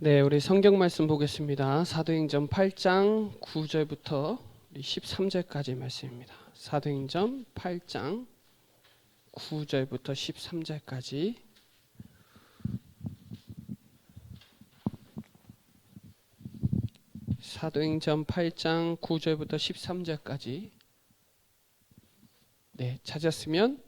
네, 우리 성경 말씀 보겠습니다. 사도행전 8장 9절부터 13절까지 말씀입니다. 사도행전 8장 9절부터 13절까지. 사도행전 8장 9절부터 13절까지. 네, 찾았으면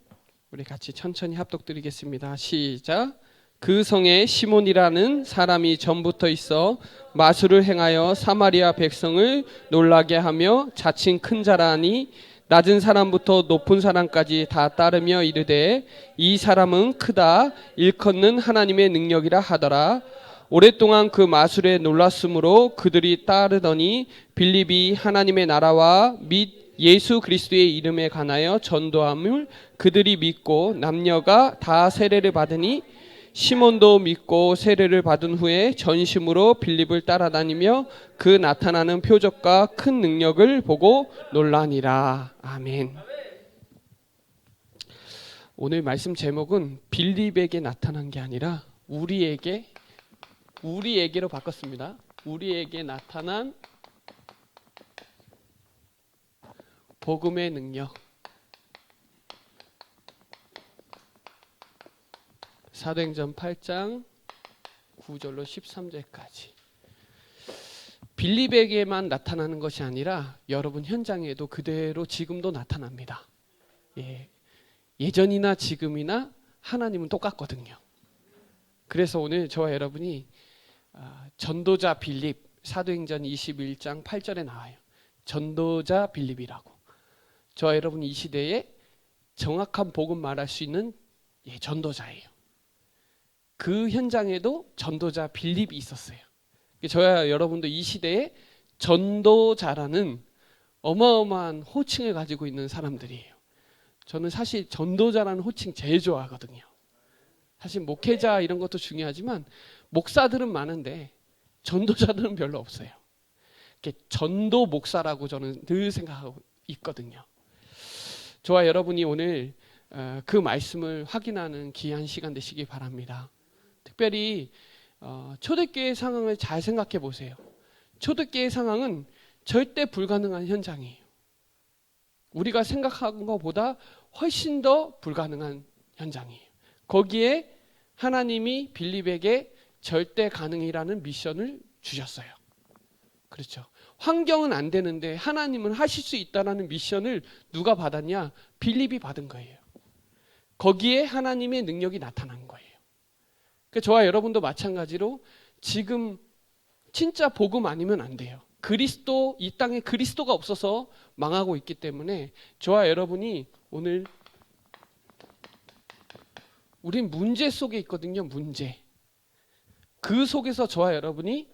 우리 같이 천천히 합독드리겠습니다. 시작. 그 성에 시몬이라는 사람이 전부터 있어 마술을 행하여 사마리아 백성을 놀라게 하며 자칭 큰 자라니 낮은 사람부터 높은 사람까지 다 따르며 이르되 이 사람은 크다 일컫는 하나님의 능력이라 하더라. 오랫동안 그 마술에 놀랐으므로 그들이 따르더니 빌립이 하나님의 나라와 및 예수 그리스도의 이름에 관하여 전도함을 그들이 믿고 남녀가 다 세례를 받으니 시몬도 믿고 세례를 받은 후에 전심으로 빌립을 따라다니며 그 나타나는 표적과 큰 능력을 보고 놀라니라. 아멘. 오늘 말씀 제목은 빌립에게 나타난 게 아니라 우리에게로 바꿨습니다. 우리에게 나타난 복음의 능력. 사도행전 8장 9절로 13절까지. 빌립에게만 나타나는 것이 아니라 여러분 현장에도 그대로 지금도 나타납니다. 예전이나 지금이나 하나님은 똑같거든요. 그래서 오늘 저와 여러분이 전도자 빌립, 사도행전 21장 8절에 나와요. 전도자 빌립이라고. 저와 여러분이 이 시대에 정확한 복음 말할 수 있는 전도자예요. 그 현장에도 전도자 빌립이 있었어요. 저야 여러분도 이 시대에 전도자라는 어마어마한 호칭을 가지고 있는 사람들이에요. 저는 사실 전도자라는 호칭 제일 좋아하거든요. 사실 목회자 이런 것도 중요하지만 목사들은 많은데 전도자들은 별로 없어요. 전도 목사라고 저는 늘 생각하고 있거든요. 저와 여러분이 오늘 그 말씀을 확인하는 귀한 시간 되시기 바랍니다. 특별히 초대교회 상황을 잘 생각해 보세요. 초대교회 상황은 절대 불가능한 현장이에요. 우리가 생각한 것보다 훨씬 더 불가능한 현장이에요. 거기에 하나님이 빌립에게 절대 가능이라는 미션을 주셨어요. 그렇죠. 환경은 안 되는데 하나님은 하실 수 있다는 미션을 누가 받았냐? 빌립이 받은 거예요. 거기에 하나님의 능력이 나타난 거예요. 저와 여러분도 마찬가지로 지금 진짜 복음 아니면 안 돼요. 그리스도, 이 땅에 그리스도가 없어서 망하고 있기 때문에 저와 여러분이 오늘 우린 문제 속에 있거든요. 문제. 그 속에서 저와 여러분이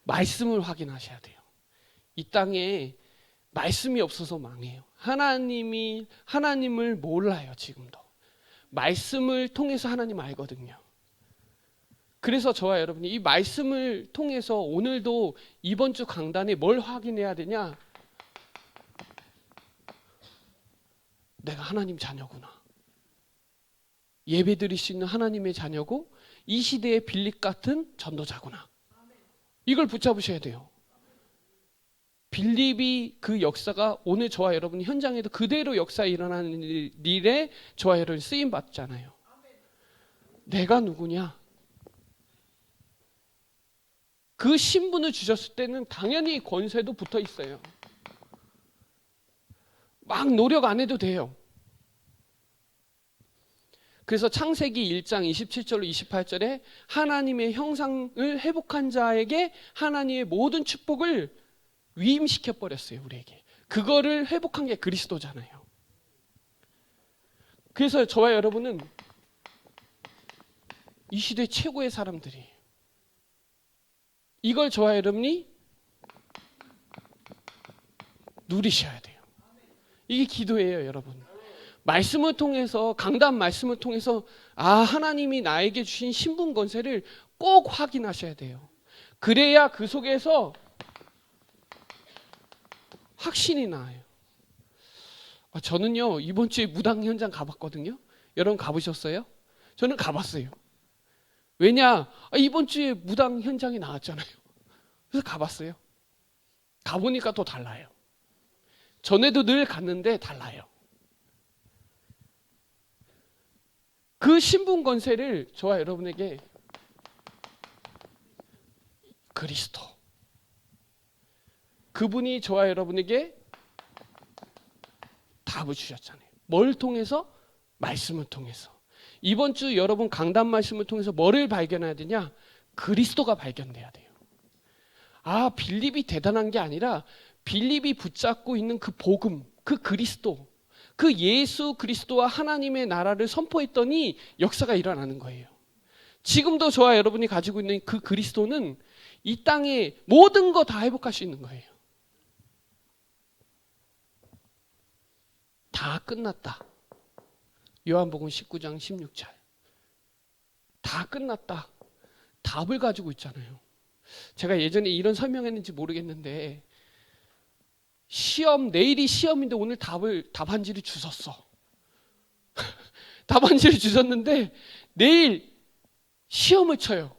말씀을 확인하셔야 돼요. 이 땅에 말씀이 없어서 망해요. 하나님을 몰라요, 지금도. 말씀을 통해서 하나님 알거든요. 그래서 저와 여러분이 이 말씀을 통해서 오늘도 이번 주 강단에 뭘 확인해야 되냐? 내가 하나님 자녀구나. 예배 드릴 수 있는 하나님의 자녀고 이 시대의 빌립 같은 전도자구나. 이걸 붙잡으셔야 돼요. 빌립이 그 역사가 오늘 저와 여러분 현장에도 그대로 역사에 일어나는 일에 저와 여러분이 쓰임 받잖아요. 내가 누구냐? 그 신분을 주셨을 때는 당연히 권세도 붙어 있어요. 막 노력 안 해도 돼요. 그래서 창세기 1장 27절로 28절에 하나님의 형상을 회복한 자에게 하나님의 모든 축복을 위임시켜 버렸어요, 우리에게. 그거를 회복한 게 그리스도잖아요. 그래서 저와 여러분은 이 시대 최고의 사람들이에요. 이걸 저와 여러분이 누리셔야 돼요. 이게 기도예요, 여러분. 말씀을 통해서, 강단 말씀을 통해서 하나님이 나에게 주신 신분 권세를 꼭 확인하셔야 돼요. 그래야 그 속에서 확신이 나요. 저는요 이번 주에 무당 현장 가봤거든요. 여러분 가보셨어요? 저는 가봤어요. 왜냐? 이번 주에 무당 현장이 나왔잖아요. 그래서 가봤어요. 가보니까 또 달라요. 전에도 늘 갔는데 달라요. 그 신분 권세를 저와 여러분에게 그리스도, 그분이 저와 여러분에게 답을 주셨잖아요. 뭘 통해서? 말씀을 통해서. 이번 주 여러분 강단 말씀을 통해서 뭐를 발견해야 되냐? 그리스도가 발견돼야 돼요. 빌립이 대단한 게 아니라 빌립이 붙잡고 있는 그 복음, 그 그리스도, 그 예수 그리스도와 하나님의 나라를 선포했더니 역사가 일어나는 거예요. 지금도 저와 여러분이 가지고 있는 그 그리스도는 이 땅에 모든 거 다 회복할 수 있는 거예요. 다 끝났다. 요한복음 19장 16절. 다 끝났다. 답을 가지고 있잖아요. 제가 예전에 이런 설명했는지 모르겠는데 내일이 시험인데 오늘 답안지를 주셨어. 답안지를 주셨는데 내일 시험을 쳐요.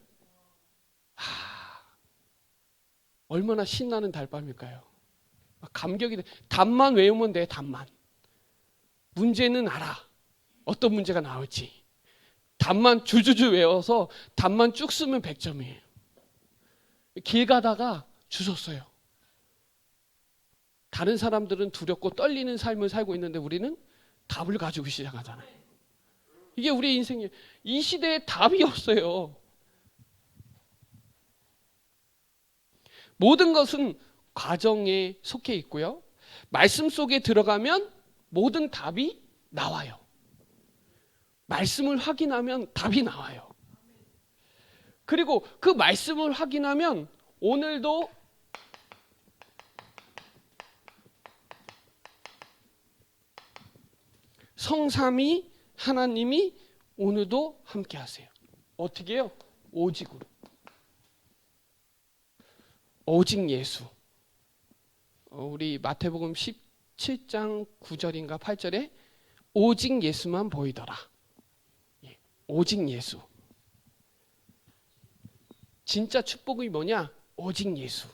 얼마나 신나는 달밤일까요? 감격이 돼. 답만 외우면 돼, 답만. 문제는 알아. 어떤 문제가 나올지. 답만 줄줄줄 외워서 답만 쭉 쓰면 100점이에요. 길 가다가 주셨어요. 다른 사람들은 두렵고 떨리는 삶을 살고 있는데 우리는 답을 가지고 시작하잖아요. 이게 우리의 인생이에요. 이 시대에 답이 없어요. 모든 것은 과정에 속해 있고요. 말씀 속에 들어가면 모든 답이 나와요. 말씀을 확인하면 답이 나와요. 그리고 그 말씀을 확인하면 오늘도 성삼위 하나님이 오늘도 함께 하세요. 어떻게 해요? 오직으로. 오직 예수. 우리 마태복음 17장 9절인가 8절에 오직 예수만 보이더라. 오직 예수. 진짜 축복이 뭐냐? 오직 예수.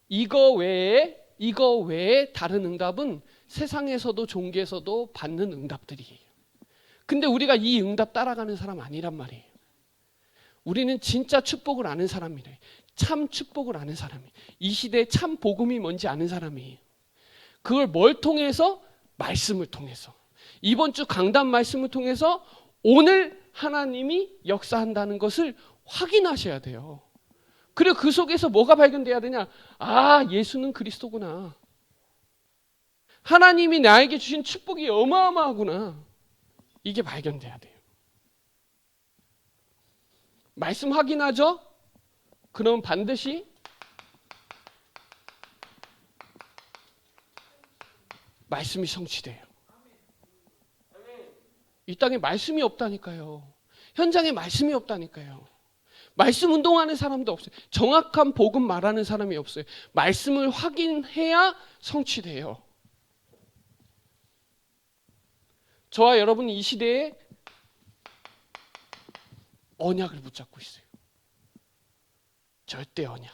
이거 외에 다른 응답은 세상에서도 종교에서도 받는 응답들이에요. 근데 우리가 이 응답 따라가는 사람 아니란 말이에요. 우리는 진짜 축복을 아는 사람이래. 참 축복을 아는 사람이에요. 이 시대에 참 복음이 뭔지 아는 사람이에요. 그걸 뭘 통해서? 말씀을 통해서. 이번 주 강단 말씀을 통해서 오늘 하나님이 역사한다는 것을 확인하셔야 돼요. 그리고 그 속에서 뭐가 발견돼야 되냐? 예수는 그리스도구나. 하나님이 나에게 주신 축복이 어마어마하구나. 이게 발견돼야 돼요. 말씀 확인하죠? 그럼 반드시 말씀이 성취돼요. 이 땅에 말씀이 없다니까요. 현장에 말씀이 없다니까요. 말씀 운동하는 사람도 없어요. 정확한 복음 말하는 사람이 없어요. 말씀을 확인해야 성취돼요. 저와 여러분은 이 시대에 언약을 붙잡고 있어요. 절대 언약.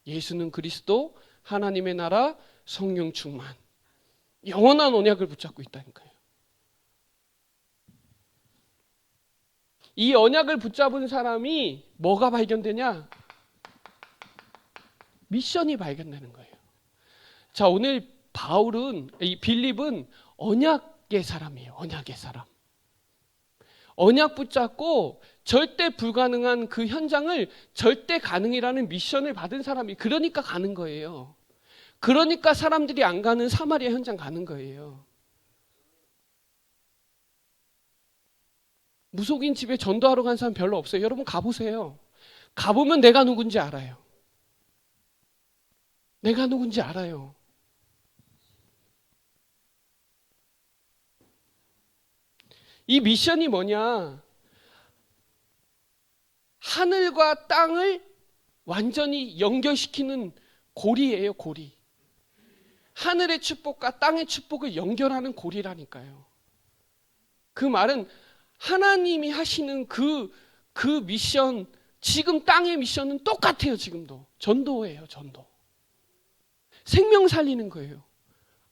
예수는 그리스도, 하나님의 나라, 성령 충만. 영원한 언약을 붙잡고 있다니까요. 이 언약을 붙잡은 사람이 뭐가 발견되냐? 미션이 발견되는 거예요. 자, 오늘 이 빌립은 언약의 사람이에요. 언약의 사람. 언약 붙잡고 절대 불가능한 그 현장을 절대 가능이라는 미션을 받은 사람이, 그러니까 가는 거예요. 그러니까 사람들이 안 가는 사마리아 현장 가는 거예요. 무속인 집에 전도하러 간 사람 별로 없어요. 여러분 가보세요. 가보면 내가 누군지 알아요. 내가 누군지 알아요. 이 미션이 뭐냐? 하늘과 땅을 완전히 연결시키는 고리예요, 고리. 하늘의 축복과 땅의 축복을 연결하는 고리라니까요. 그 말은 하나님이 하시는 그 미션, 지금 땅의 미션은 똑같아요. 지금도 전도예요. 전도. 생명 살리는 거예요.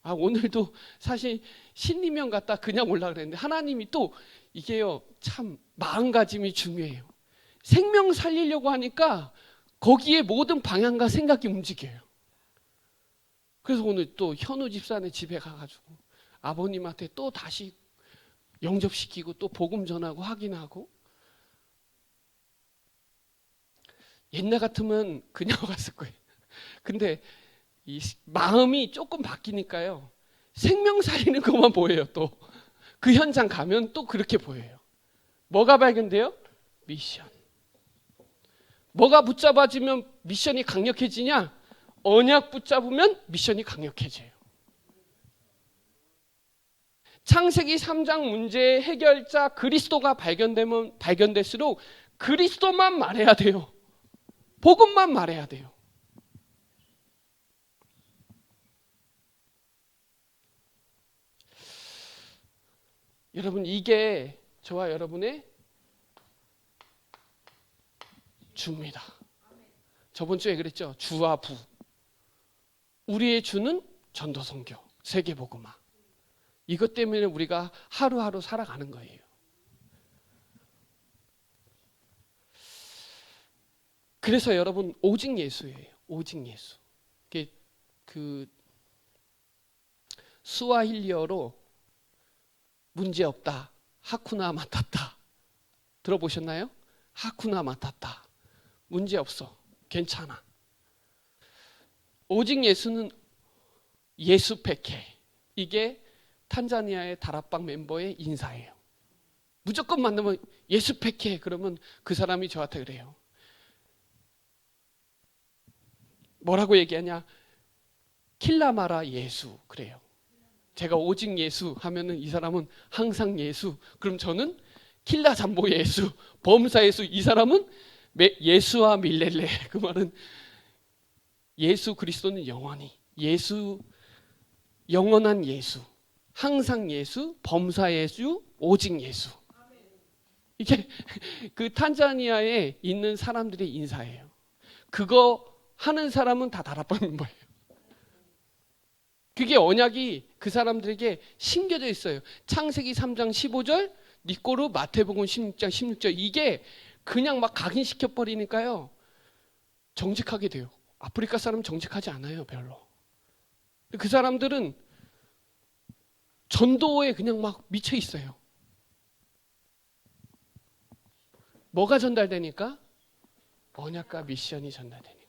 오늘도 사실 신리면 갔다 그냥 올라 그랬는데 하나님이 또 이게요, 참 마음가짐이 중요해요. 생명 살리려고 하니까 거기에 모든 방향과 생각이 움직여요. 그래서 오늘 또 현우 집사네 집에 가가지고 아버님한테 또 다시 영접시키고 또 복음 전하고 확인하고. 옛날 같으면 그냥 갔을 거예요. 근데 이 마음이 조금 바뀌니까요, 생명 살리는 것만 보여요. 또 그 현장 가면 또 그렇게 보여요. 뭐가 발견돼요? 미션. 뭐가 붙잡아지면 미션이 강력해지냐? 언약 붙잡으면 미션이 강력해져요. 창세기 3장 문제의 해결자 그리스도가 발견될수록 그리스도만 말해야 돼요. 복음만 말해야 돼요. 여러분, 이게 저와 여러분의 주입니다. 저번 주에 그랬죠. 주와 부. 우리의 주는 전도선교, 세계복음화. 이것 때문에 우리가 하루하루 살아가는 거예요. 그래서 여러분, 오직 예수예요. 오직 예수. 그 스와힐리어로 문제없다, 하쿠나 마타타 들어보셨나요? 하쿠나 마타타. 문제없어, 괜찮아. 오직 예수는 예수페케. 이게 탄자니아의 다락방 멤버의 인사예요. 무조건 만나면 예수페케 그러면 그 사람이 저한테 그래요. 뭐라고 얘기하냐? 킬라마라 예수 그래요. 제가 오직 예수 하면은 이 사람은 항상 예수. 그럼 저는 킬라 잠보 예수, 범사 예수. 이 사람은 예수와 밀렐레. 그 말은 예수 그리스도는 영원히, 예수 영원한 예수, 항상 예수, 범사 예수, 오직 예수. 이게 그 탄자니아에 있는 사람들의 인사예요. 그거 하는 사람은 다 다락방 멤버예요. 그게 언약이 그 사람들에게 심겨져 있어요. 창세기 3장 15절, 니꼬르 마태복음 16장 16절. 이게 그냥 막 각인시켜 버리니까요, 정직하게 돼요. 아프리카 사람은 정직하지 않아요, 별로. 그 사람들은 전도에 그냥 막 미쳐 있어요. 뭐가 전달되니까? 언약과 미션이 전달되니까.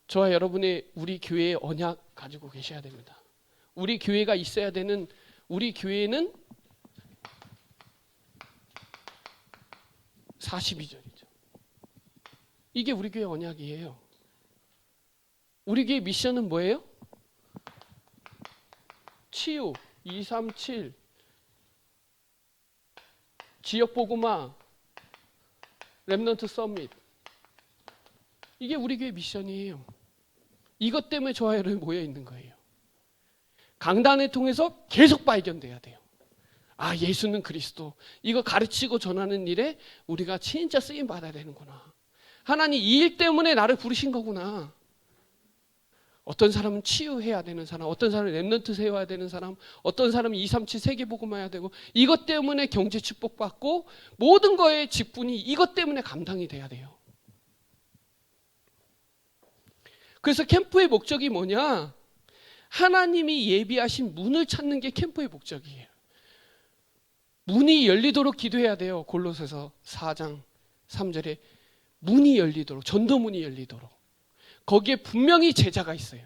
저와 여러분의 우리 교회의 언약 가지고 계셔야 됩니다. 우리 교회가 있어야 되는, 우리 교회는 42절이죠. 이게 우리 교회 언약이에요. 우리 교회 미션은 뭐예요? 치유 237, 지역복음화, 렘넌트 서밋. 이게 우리 교회 미션이에요. 이것 때문에 저와 여러분이 모여 있는 거예요. 강단을 통해서 계속 발견돼야 돼요. 예수는 그리스도. 이거 가르치고 전하는 일에 우리가 진짜 쓰임 받아야 되는구나. 하나님 이 일 때문에 나를 부르신 거구나. 어떤 사람은 치유해야 되는 사람, 어떤 사람은 렘넌트 세워야 되는 사람, 어떤 사람은 237 세계복음화해야 되고, 이것 때문에 경제 축복받고 모든 거의 직분이 이것 때문에 감당이 돼야 돼요. 그래서 캠프의 목적이 뭐냐? 하나님이 예비하신 문을 찾는 게 캠프의 목적이에요. 문이 열리도록 기도해야 돼요. 골로새서 4장 3절에 문이 열리도록, 전도문이 열리도록. 거기에 분명히 제자가 있어요.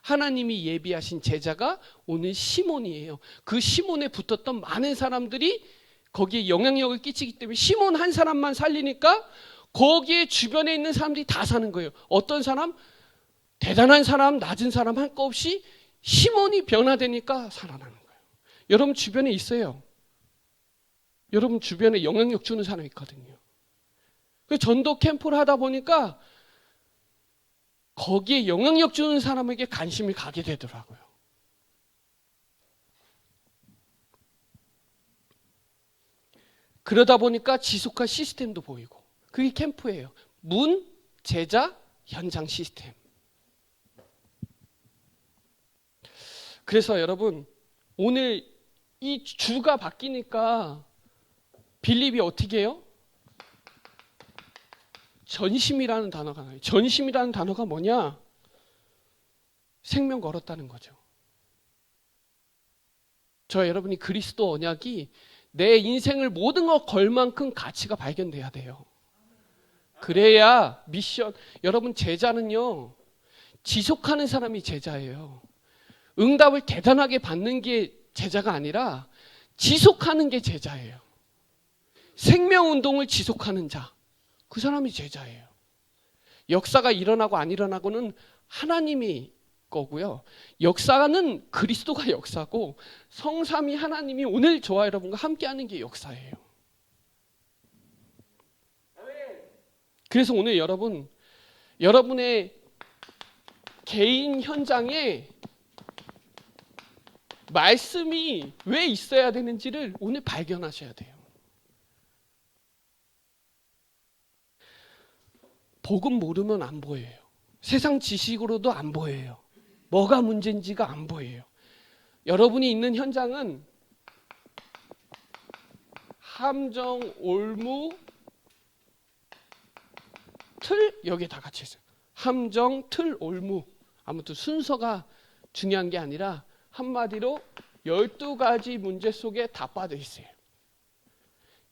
하나님이 예비하신 제자가 오늘 시몬이에요. 그 시몬에 붙었던 많은 사람들이 거기에 영향력을 끼치기 때문에 시몬 한 사람만 살리니까 거기에 주변에 있는 사람들이 다 사는 거예요. 어떤 사람? 대단한 사람, 낮은 사람 할 거 없이 시몬이 변화되니까 살아나는 거예요. 여러분 주변에 있어요. 여러분 주변에 영향력 주는 사람이 있거든요. 전도 캠프를 하다 보니까 거기에 영향력 주는 사람에게 관심이 가게 되더라고요. 그러다 보니까 지속할 시스템도 보이고, 그게 캠프예요. 문, 제자, 현장 시스템. 그래서 여러분, 오늘 이 주가 바뀌니까 빌립이 어떻게 해요? 전심이라는 단어가 나와요. 전심이라는 단어가 뭐냐? 생명 걸었다는 거죠. 저 여러분이 그리스도 언약이 내 인생을 모든 걸 걸 만큼 가치가 발견돼야 돼요. 그래야 미션, 여러분 제자는요, 지속하는 사람이 제자예요. 응답을 대단하게 받는 게 제자가 아니라 지속하는 게 제자예요. 생명운동을 지속하는 자, 그 사람이 제자예요. 역사가 일어나고 안 일어나고는 하나님이 거고요. 역사는 그리스도가 역사고, 성삼위 하나님이 오늘 저와 여러분과 함께하는 게 역사예요. 그래서 오늘 여러분, 여러분의 개인 현장에 말씀이 왜 있어야 되는지를 오늘 발견하셔야 돼요. 복음 모르면 안 보여요. 세상 지식으로도 안 보여요. 뭐가 문제인지가 안 보여요. 여러분이 있는 현장은 함정, 올무, 틀, 여기에 다 같이 있어요. 함정, 틀, 올무. 아무튼 순서가 중요한 게 아니라 한마디로 12가지 문제 속에 다 빠져 있어요.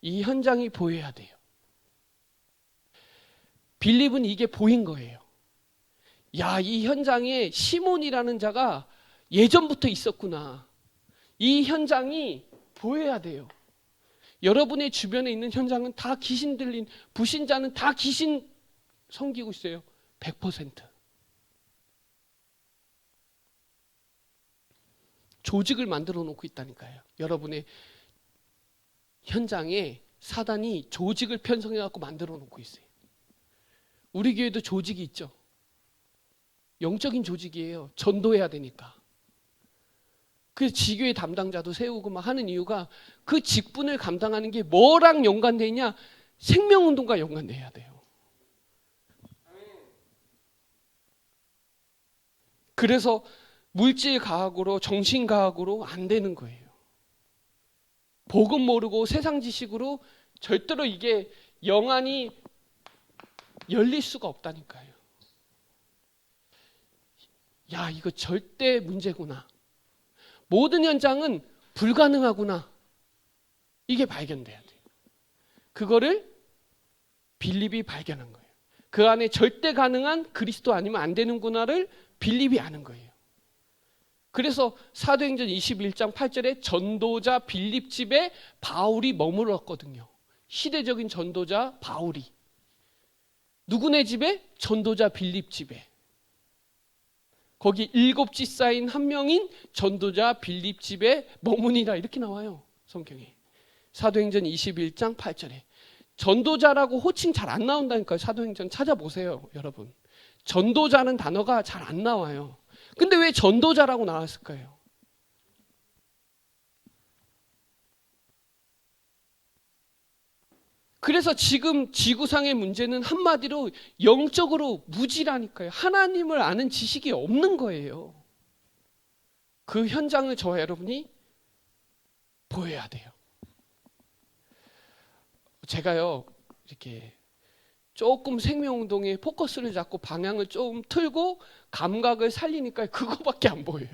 이 현장이 보여야 돼요. 빌립은 이게 보인 거예요. 야, 이 현장에 시몬이라는 자가 예전부터 있었구나. 이 현장이 보여야 돼요. 여러분의 주변에 있는 현장은 다 귀신 들린, 불신자는 다 귀신 섬기고 있어요. 100%. 조직을 만들어 놓고 있다니까요. 여러분의 현장에 사단이 조직을 편성해 갖고 만들어 놓고 있어요. 우리 교회도 조직이 있죠. 영적인 조직이에요. 전도해야 되니까. 그래서 지교회 담당자도 세우고 막 하는 이유가 그 직분을 감당하는 게 뭐랑 연관되어 있냐? 생명운동과 연관돼야 돼요. 그래서 물질과학으로 정신과학으로 안 되는 거예요. 복음 모르고 세상 지식으로 절대로 이게 영안이 열릴 수가 없다니까요. 야, 이거 절대 문제구나. 모든 현장은 불가능하구나. 이게 발견돼야 돼요. 그거를 빌립이 발견한 거예요. 그 안에 절대 가능한 그리스도 아니면 안 되는구나를 빌립이 아는 거예요. 그래서 사도행전 21장 8절에 전도자 빌립 집에 바울이 머물렀거든요. 시대적인 전도자 바울이. 누구네 집에? 전도자 빌립 집에. 거기 7지사인 한 명인 전도자 빌립 집에 머무니라 이렇게 나와요. 성경에. 사도행전 21장 8절에. 전도자라고 호칭 잘 안 나온다니까요. 사도행전 찾아보세요, 여러분. 전도자는 단어가 잘 안 나와요. 근데 왜 전도자라고 나왔을까요? 그래서 지금 지구상의 문제는 한마디로 영적으로 무지라니까요. 하나님을 아는 지식이 없는 거예요. 그 현장을 저와 여러분이 보여야 돼요. 제가요, 이렇게 조금 생명운동에 포커스를 잡고 방향을 좀 틀고 감각을 살리니까 그거밖에 안 보여요.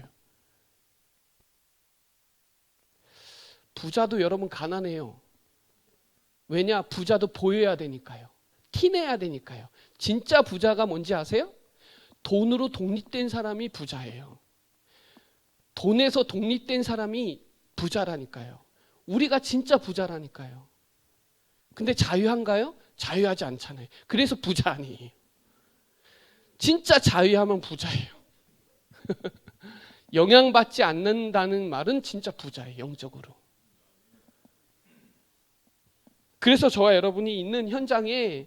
부자도 여러분 가난해요. 왜냐? 부자도 보여야 되니까요. 티내야 되니까요. 진짜 부자가 뭔지 아세요? 돈으로 독립된 사람이 부자예요. 돈에서 독립된 사람이 부자라니까요. 우리가 진짜 부자라니까요. 근데 자유한가요? 자유하지 않잖아요. 그래서 부자 아니에요. 진짜 자유하면 부자예요. 영향받지 않는다는 말은 진짜 부자예요. 영적으로. 그래서 저와 여러분이 있는 현장에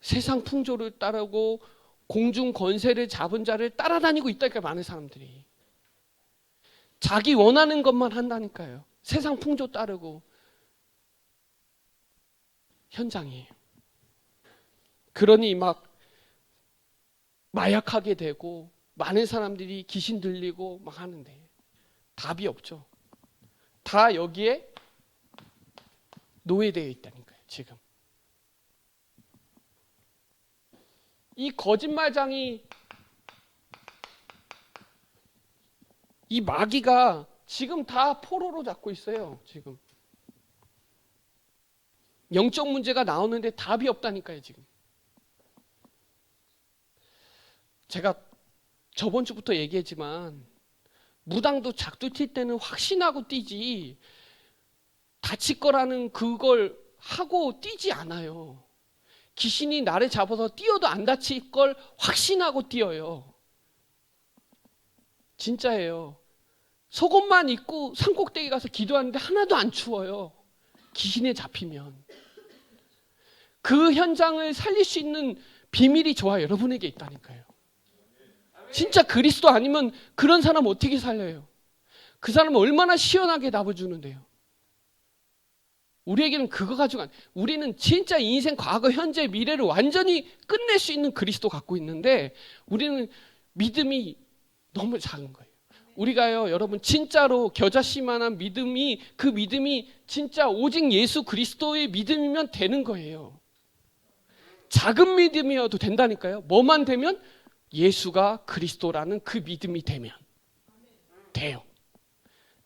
세상 풍조를 따르고 공중 권세를 잡은 자를 따라다니고 있다니까 많은 사람들이. 자기 원하는 것만 한다니까요. 세상 풍조 따르고. 현장이에요. 그러니 막 마약하게 되고 많은 사람들이 귀신 들리고 막 하는데 답이 없죠. 다 여기에 노예되어 있다니까요. 지금 이 거짓말장이, 이 마귀가 지금 다 포로로 잡고 있어요. 지금 영적 문제가 나오는데 답이 없다니까요. 지금 제가 저번 주부터 얘기했지만 무당도 작두 튈 때는 확신하고 뛰지 다칠 거라는 그걸 하고 뛰지 않아요. 귀신이 나를 잡아서 뛰어도 안 다칠 걸 확신하고 뛰어요. 진짜예요. 속옷만 입고 산꼭대기 가서 기도하는데 하나도 안 추워요. 귀신에 잡히면. 그 현장을 살릴 수 있는 비밀이 저와 여러분에게 있다니까요. 진짜 그리스도 아니면 그런 사람 어떻게 살려요? 그 사람 얼마나 시원하게 답을 주는데요. 우리에게는 그거 가지고 우리는 진짜 인생, 과거, 현재, 미래를 완전히 끝낼 수 있는 그리스도 갖고 있는데 우리는 믿음이 너무 작은 거예요. 우리가요, 여러분, 진짜로 겨자씨만한 믿음이, 그 믿음이 진짜 오직 예수 그리스도의 믿음이면 되는 거예요. 작은 믿음이어도 된다니까요. 뭐만 되면? 예수가 그리스도라는 그 믿음이 되면 돼요.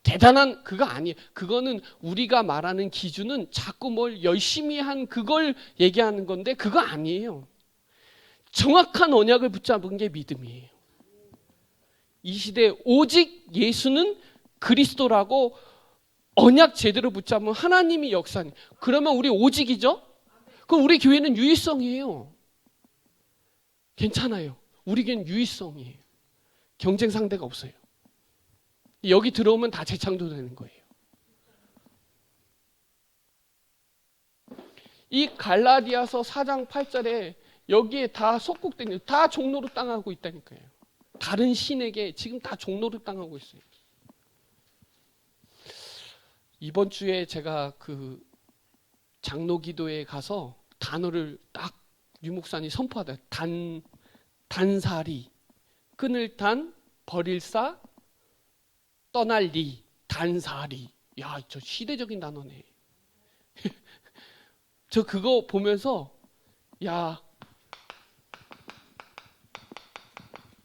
대단한 그거 아니에요. 그거는 우리가 말하는 기준은 자꾸 뭘 열심히 한 그걸 얘기하는 건데 그거 아니에요. 정확한 언약을 붙잡은 게 믿음이에요. 이 시대에 오직 예수는 그리스도라고 언약 제대로 붙잡으면 하나님이 역사니. 그러면 우리 오직이죠? 그럼 우리 교회는 유일성이에요. 괜찮아요. 우리 교회는 유일성이에요. 경쟁 상대가 없어요. 여기 들어오면 다 재창조되는 거예요. 이 갈라디아서 4장 8절에 여기에 다 속국되는, 다 종로로 당하고 있다니까요. 다른 신에게 지금 다 종로로 당하고 있어요. 이번 주에 제가 그 장로기도에 가서 단어를 딱 유목사님 선포하다. 단사리, 끊을 단, 버릴 사, 떠날 리, 단사리. 야, 저 시대적인 단어네. 저 그거 보면서 야,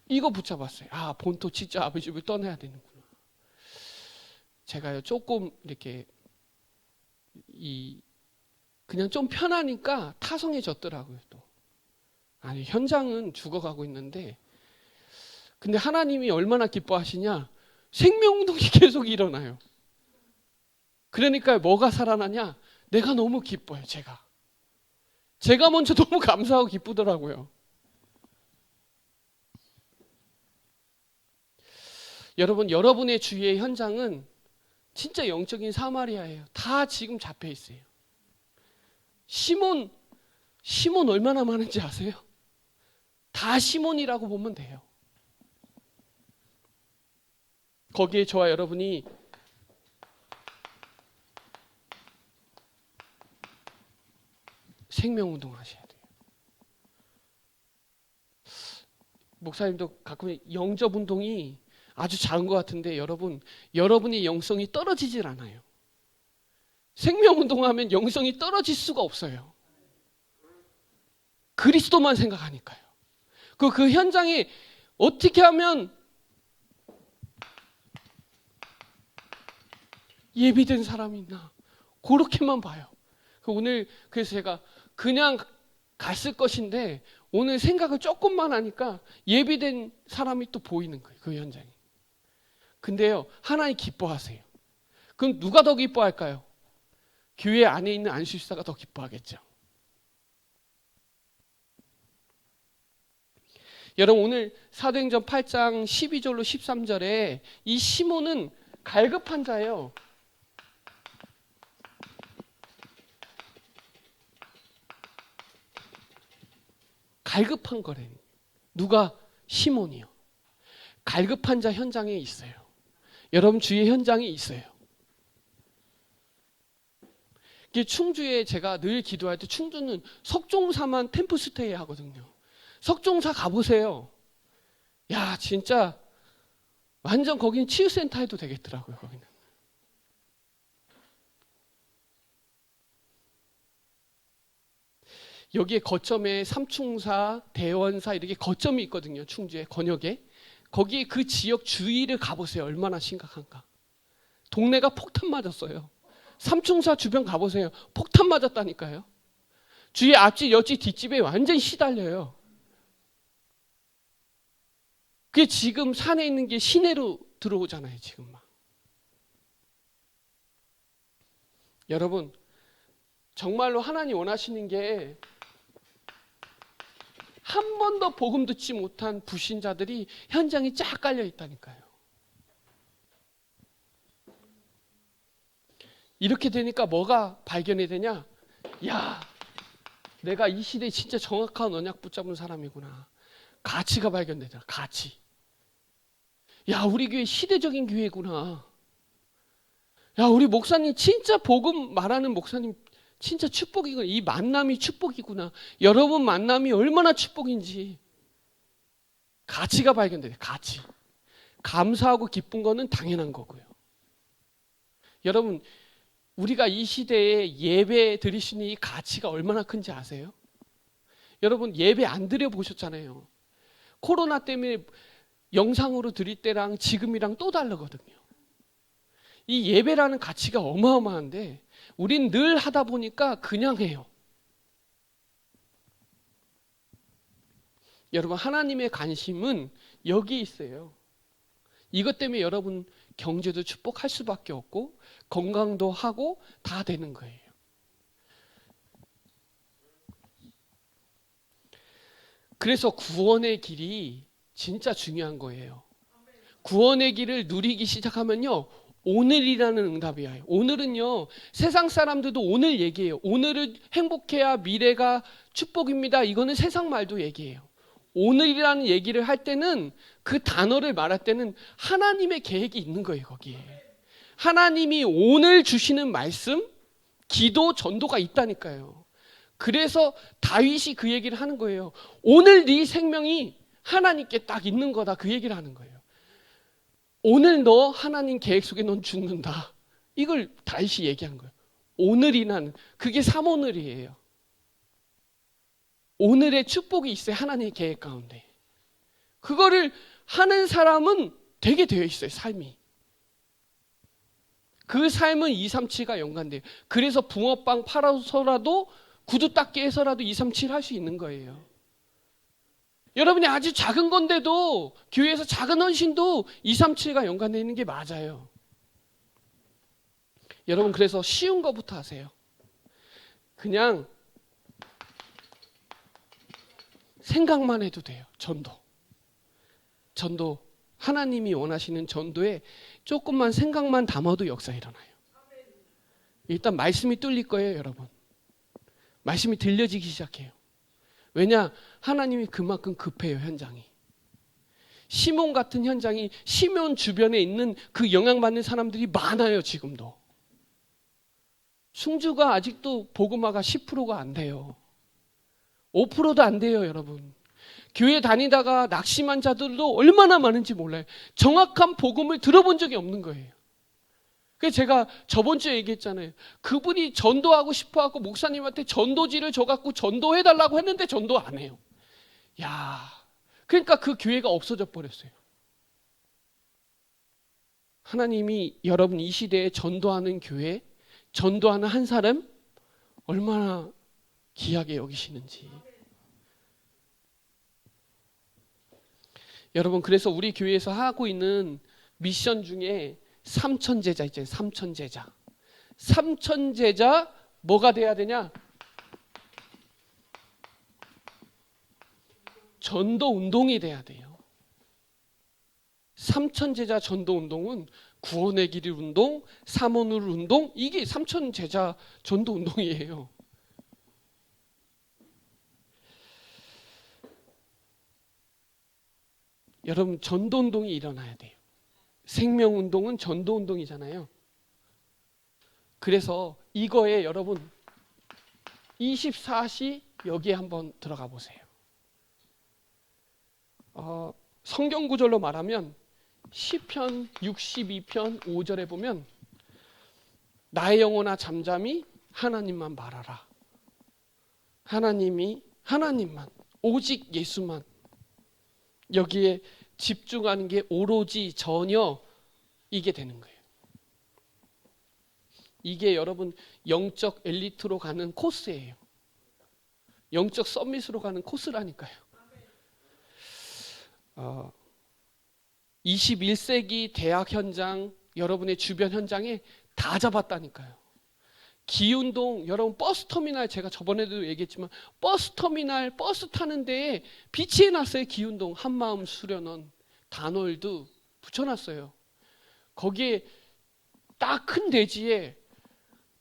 이거 붙잡았어요. 아, 본토 진짜 아버지 집을 떠나야 되는구나. 제가요 조금 이렇게 그냥 좀 편하니까 타성해졌더라고요. 또 아니, 현장은 죽어가고 있는데, 근데 하나님이 얼마나 기뻐하시냐? 생명운동이 계속 일어나요. 그러니까 뭐가 살아나냐? 내가 너무 기뻐요. 제가 먼저 너무 감사하고 기쁘더라고요. 여러분, 여러분의 주위의 현장은 진짜 영적인 사마리아예요. 다 지금 잡혀 있어요. 시몬 얼마나 많은지 아세요? 다 시몬이라고 보면 돼요. 거기에 저와 여러분이 생명운동 하셔야 돼요. 목사님도 가끔 영접운동이 아주 작은 것 같은데 여러분의 영성이 떨어지질 않아요. 생명운동하면 영성이 떨어질 수가 없어요. 그리스도만 생각하니까요. 그 현장에 어떻게 하면 예비된 사람이 있나, 그렇게만 봐요. 그래서 제가 그냥 갔을 것인데 오늘 생각을 조금만 하니까 예비된 사람이 또 보이는 거예요. 그 현장에. 근데요, 하나님 기뻐하세요. 그럼 누가 더 기뻐할까요? 교회 안에 있는 안수집사가 더 기뻐하겠죠. 여러분, 오늘 사도행전 8장 12절로 13절에 이 시몬은 갈급한 자예요. 갈급한 거래. 누가? 시몬이요. 갈급한 자 현장에 있어요. 여러분 주위에 현장이 있어요. 충주에 제가 늘 기도할 때 충주는 석종사만 템플스테이 하거든요. 석종사 가보세요. 야 진짜 완전 거기는 치유센터 해도 되겠더라고요. 거기는. 여기에 거점에 삼충사, 대원사 이렇게 거점이 있거든요. 충주에 권역에. 거기에 그 지역 주위를 가보세요. 얼마나 심각한가. 동네가 폭탄 맞았어요. 삼충사 주변 가보세요. 폭탄 맞았다니까요. 주위에 앞집, 옆집, 뒷집에 완전히 시달려요. 그게 지금 산에 있는 게 시내로 들어오잖아요. 지금 막. 여러분 정말로 하나님 원하시는 게 한 번도 복음 듣지 못한 불신자들이 현장에 쫙 깔려 있다니까요. 이렇게 되니까 뭐가 발견이 되냐? 야, 내가 이 시대에 진짜 정확한 언약 붙잡은 사람이구나. 가치가 발견되잖아. 가치. 야, 우리 교회 시대적인 교회구나. 야, 우리 목사님 진짜 복음 말하는 목사님 진짜 축복이구나. 이 만남이 축복이구나. 여러분 만남이 얼마나 축복인지. 가치가 발견돼요. 가치. 감사하고 기쁜 거는 당연한 거고요. 여러분 우리가 이 시대에 예배 드릴 수 있는 이 가치가 얼마나 큰지 아세요? 여러분 예배 안 드려 보셨잖아요. 코로나 때문에 영상으로 드릴 때랑 지금이랑 또 다르거든요. 이 예배라는 가치가 어마어마한데 우린 늘 하다 보니까 그냥 해요. 여러분 하나님의 관심은 여기 있어요. 이것 때문에 여러분 경제도 축복할 수밖에 없고 건강도 하고 다 되는 거예요. 그래서 구원의 길이 진짜 중요한 거예요. 구원의 길을 누리기 시작하면요. 오늘이라는 응답이 와요. 오늘은요. 세상 사람들도 오늘 얘기해요. 오늘은 행복해야 미래가 축복입니다. 이거는 세상 말도 얘기해요. 오늘이라는 얘기를 할 때는 그 단어를 말할 때는 하나님의 계획이 있는 거예요. 거기에. 하나님이 오늘 주시는 말씀, 기도, 전도가 있다니까요. 그래서 다윗이 그 얘기를 하는 거예요. 오늘 네 생명이 하나님께 딱 있는 거다. 그 얘기를 하는 거예요. 오늘 너 하나님 계획 속에 넌 죽는다. 이걸 다윗이 얘기한 거예요. 오늘이란 그게 삼오늘이에요. 오늘의 축복이 있어요. 하나님의 계획 가운데. 그거를 하는 사람은 되게 되어 있어요. 삶이. 그 삶은 237가 연관돼요. 그래서 붕어빵 팔아서라도 구두 닦기 해서라도 237 할 수 있는 거예요. 여러분이 아주 작은 건데도 교회에서 작은 헌신도 237가 연관되어 있는 게 맞아요. 여러분 그래서 쉬운 것부터 하세요. 그냥 생각만 해도 돼요. 전도 하나님이 원하시는 전도에 조금만 생각만 담아도 역사 일어나요. 일단 말씀이 뚫릴 거예요. 여러분 말씀이 들려지기 시작해요. 왜냐? 하나님이 그만큼 급해요. 현장이. 시몬 같은 현장이 시몬 주변에 있는 그 영향받는 사람들이 많아요. 지금도. 충주가 아직도 복음화가 10%가 안 돼요. 5%도 안 돼요. 여러분. 교회 다니다가 낙심한 자들도 얼마나 많은지 몰라요. 정확한 복음을 들어본 적이 없는 거예요. 그래서 제가 저번 주에 얘기했잖아요. 그분이 전도하고 싶어하고 목사님한테 전도지를 줘갖고 전도해달라고 했는데 전도 안 해요. 야, 그러니까 그 교회가 없어져 버렸어요. 하나님이 여러분 이 시대에 전도하는 교회, 전도하는 한 사람 얼마나 귀하게 여기시는지. 여러분 그래서 우리 교회에서 하고 있는 미션 중에 삼천제자 있잖아요. 삼천제자. 삼천제자 뭐가 돼야 되냐? 전도 운동이 돼야 돼요. 삼천제자 전도 운동은 구원의 길 운동, 삼오늘 운동, 이게 삼천제자 전도 운동이에요. 여러분 전도 운동이 일어나야 돼요. 생명운동은 전도운동이잖아요. 그래서 이거에 여러분 24시 여기에 한번 들어가 보세요. 성경 구절로 말하면 시편 62편 5절에 보면 나의 영혼아 잠잠히 하나님만 말하라. 하나님만 오직 예수만 여기에 집중하는 게 오로지 전혀 이게 되는 거예요. 이게 여러분 영적 엘리트로 가는 코스예요. 영적 서밋으로 가는 코스라니까요. 21세기 대학 현장, 여러분의 주변 현장에 다 잡았다니까요. 기운동, 여러분 버스터미널, 제가 저번에도 얘기했지만 버스터미널, 버스 타는 데에 비치해놨어요. 기운동, 한마음 수련원, 단월도 붙여놨어요. 거기에 딱 큰 대지에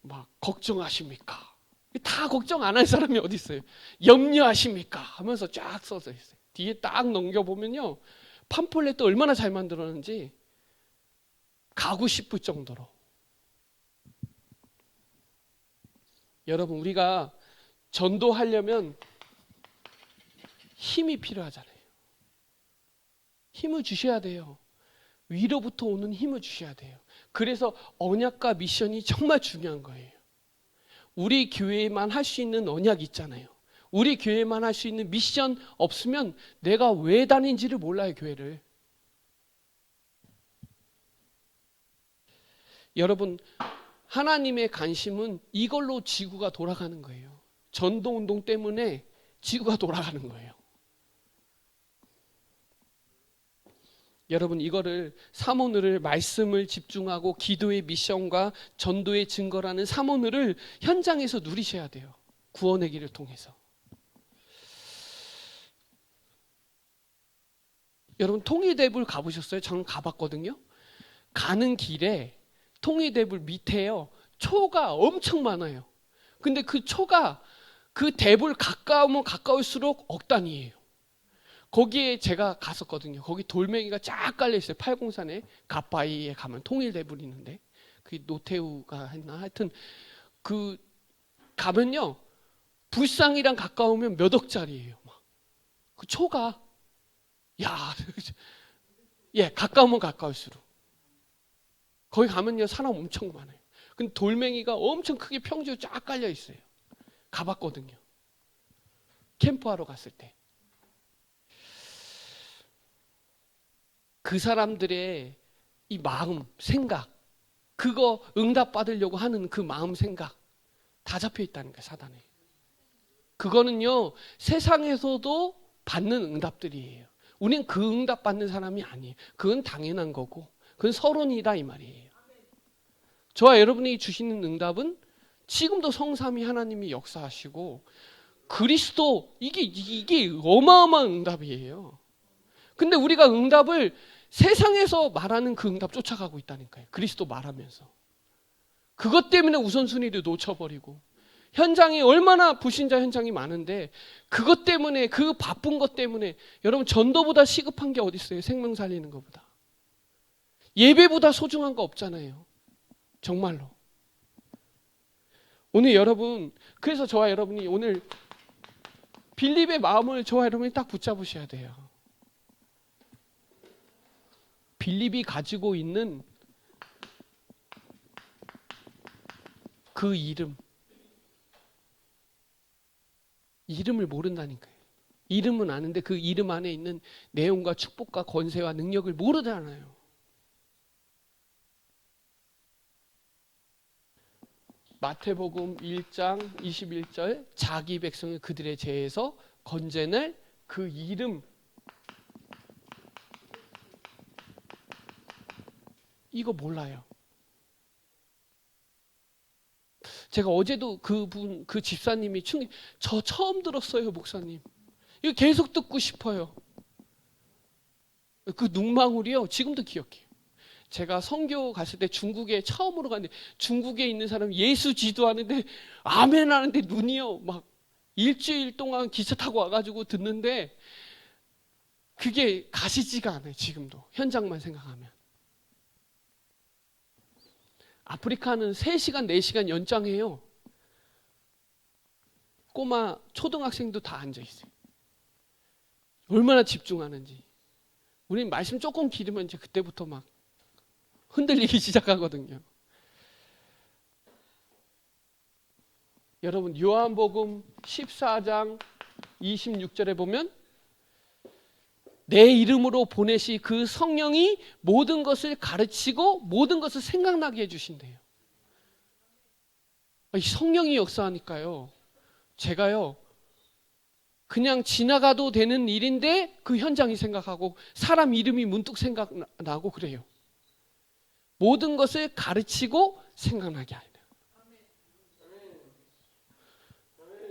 막 걱정하십니까? 다 걱정 안 할 사람이 어디 있어요? 염려하십니까? 하면서 쫙 써져 있어요. 뒤에 딱 넘겨보면요, 팜플렛도 얼마나 잘 만들었는지 가고 싶을 정도로. 여러분, 우리가 전도하려면 힘이 필요하잖아요. 힘을 주셔야 돼요. 위로부터 오는 힘을 주셔야 돼요. 그래서 언약과 미션이 정말 중요한 거예요. 우리 교회만 할 수 있는 언약 있잖아요. 우리 교회만 할 수 있는 미션 없으면 내가 왜 다닌지를 몰라요, 교회를. 여러분, 하나님의 관심은 이걸로 지구가 돌아가는 거예요. 전도운동 때문에 지구가 돌아가는 거예요. 여러분, 이거를 사모늘을 말씀을 집중하고 기도의 미션과 전도의 증거라는 사모늘을 현장에서 누리셔야 돼요. 구원의 길을 통해서. 여러분, 통일대불 가보셨어요? 저는 가봤거든요. 가는 길에 통일대불 밑에요, 초가 엄청 많아요. 근데 그 초가 그 대불 가까우면 가까울수록 억 단위예요. 거기에 제가 갔었거든요. 거기 돌멩이가 쫙 깔려 있어요. 팔공산에 갓바위에 가면 통일대불이 있는데, 그 노태우가 했나, 하여튼 그 가면요, 불상이랑 가까우면 몇 억짜리예요. 막. 그 초가, 야, 예, 가까우면 가까울수록. 거기 가면요, 사람 엄청 많아요. 근데 돌멩이가 엄청 크게 평지로 쫙 깔려 있어요. 가봤거든요. 캠프하러 갔을 때. 그 사람들의 이 마음, 생각, 그거 응답받으려고 하는 그 마음, 생각 다 잡혀 있다는 거예요, 사단에. 그거는요, 세상에서도 받는 응답들이에요. 우리는 그 응답 받는 사람이 아니에요. 그건 당연한 거고, 그건 서론이다 이 말이에요. 저와 여러분이 주시는 응답은 지금도 성삼위 하나님이 역사하시고 그리스도, 이게 어마어마한 응답이에요. 근데 우리가 응답을 세상에서 말하는 그 응답 쫓아가고 있다니까요. 그리스도 말하면서. 그것 때문에 우선순위를 놓쳐버리고, 현장이 얼마나 불신자 현장이 많은데 그것 때문에, 그 바쁜 것 때문에, 여러분 전도보다 시급한 게 어디 있어요? 생명 살리는 것보다. 예배보다 소중한 거 없잖아요. 정말로. 오늘 여러분, 그래서 저와 여러분이 오늘 빌립의 마음을 저와 여러분이 딱 붙잡으셔야 돼요. 빌립이 가지고 있는 그 이름을 모른다니까요. 이름은 아는데 그 이름 안에 있는 내용과 축복과 권세와 능력을 모르잖아요. 마태복음 1장 21절, 자기 백성을 그들의 죄에서 건져낼 그 이름, 이거 몰라요. 제가 어제도 그 집사님이 저 처음 들었어요, 목사님. 이거 계속 듣고 싶어요. 그 눈망울이요, 지금도 기억해요. 제가 선교 갔을 때 중국에 처음으로 갔는데, 중국에 있는 사람 예수 지도하는데 아멘 하는데 눈이요, 막 일주일 동안 기차 타고 와가지고 듣는데 그게 가시지가 않아요. 지금도 현장만 생각하면. 아프리카는 3시간, 4시간 연장해요. 꼬마 초등학생도 다 앉아있어요. 얼마나 집중하는지. 우리는 말씀 조금 길으면 이제 그때부터 막 흔들리기 시작하거든요. 여러분, 요한복음 14장 26절에 보면 내 이름으로 보내시 그 성령이 모든 것을 가르치고 모든 것을 생각나게 해주신대요. 이 성령이 역사하니까요. 제가요, 그냥 지나가도 되는 일인데 그 현장이 생각하고 사람 이름이 문득 생각나고 그래요. 모든 것을 가르치고 생각나게 하려.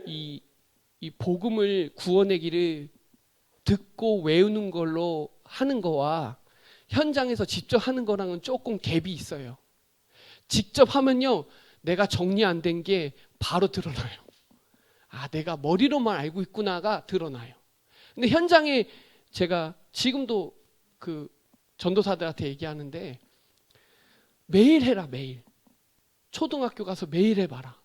이 복음을 구원의 길을 듣고 외우는 걸로 하는 거와 현장에서 직접 하는 거랑은 조금 갭이 있어요. 직접 하면요, 내가 정리 안 된 게 바로 드러나요. 아, 내가 머리로만 알고 있구나가 드러나요. 근데 현장에 제가 지금도 그 전도사들한테 얘기하는데 매일 해라, 매일. 초등학교 가서 매일 해봐라.